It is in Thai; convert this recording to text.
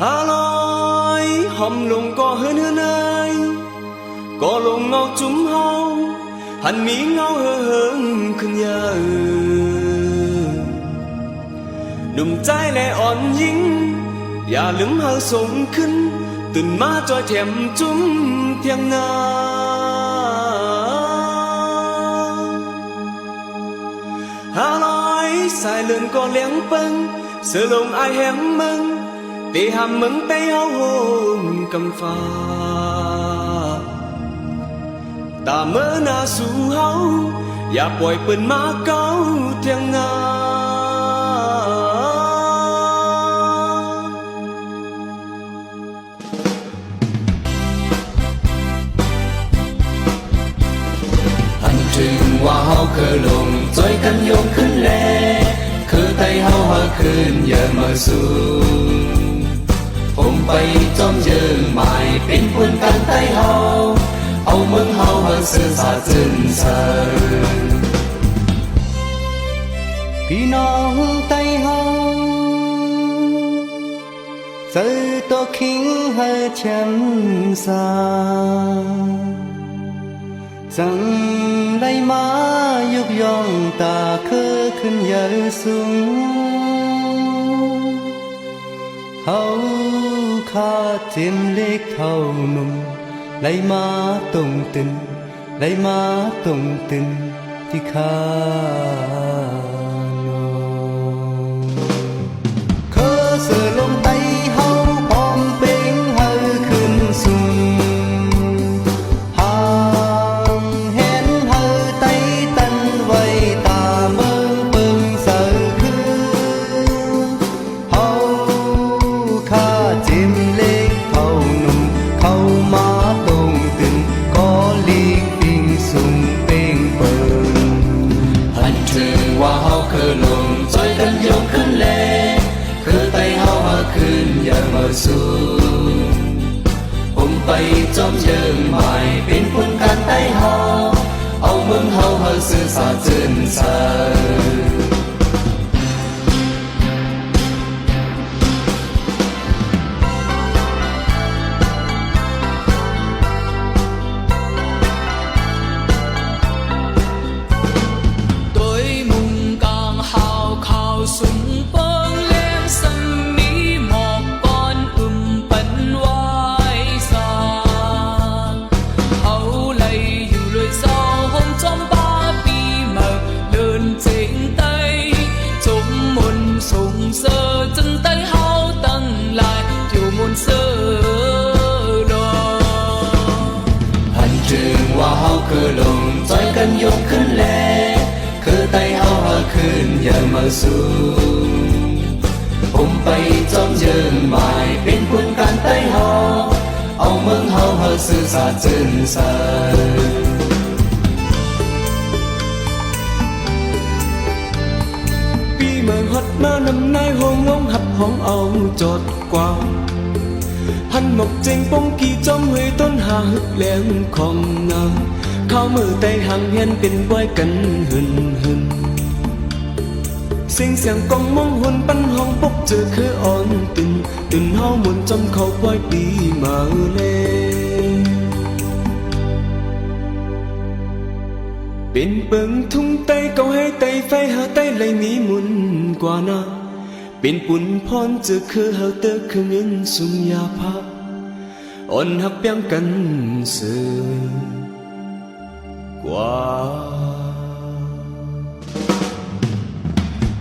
หาลอยหอมลงก็เฮินเนยก็ลงเงาจุ้มเฮาหันมีเงาเฮิงขึ้นยาหนุ่มใจและอ่อนยิ่งอย่าลืมเฮาส่งขึ้นตื่นมาจอยแถมจุ้มเทียงนาหาลอยสายเลื่อนก็เลี้ยงเปิงเสือลงอายแหมมึงตีหำมึงไปเฮาโหมกำฟ้าตาเมื่อหน้าสู่เฮาอย่าปล่อยปืนมาเก้าเทียงนาหันถึงว่าเฮาเคยลงจอยกันยกขึ้นแลคือไตเฮาหาขึ้นอย่ามาสู่ผมไปจอมเยิงหมายเป็นปุนกันไตเฮาเอาเมืองเฮาหาสื่อสารจึนเสริญพี่น้องไตเฮาสื่อตัวคิงหาแชมสาจังได้มายุบย่องตาคือขึ้นเยอะสูงเฮาขาเจ็มเล็กเท่านุ่มไหลมาตรงตึนไหลมาตรงตึนที่ขาโนเคอเสือลงไตเฮาพร้อมเป่งเฮาขึ้นสูงสูผมไปจอมเยิงหมายเป็นปุนกันไตเฮาเอาเมืองเฮาหาสื่อสารจึนเสริญคือลงจอยกันยกขึ้นแลคือไตเฮาหาขึ้นอย่ามาสู่ผมไปจอมเยิงหมายเป็นปุนกันไตเฮาเอาเมืองเฮาหาสื่อสารจึนเสริญปีเมืองฮอดมานำนายห้องลงหับห้องเอาจอดกว่าหันหมกเจงป้องกี่จอมเฮยต้นหาฮึกแหลงของนาเข้ามือไตห่างเห็นเป็นไว้กันหึนเสียงกองมองหุ่นปันห้องปกเจอคืออ่อนตื่นเฮามุนจำเขาปล่อยปีมาเลยเป็นเปิงทุ่งไตเกาให้ไตไฟหาไตไหลมีมุนกว่านาเป็นปุ่นพรเจอคือเฮาเตอคือเงินสุมยาภาพอ่อนหักเปียงกันเสือกว่า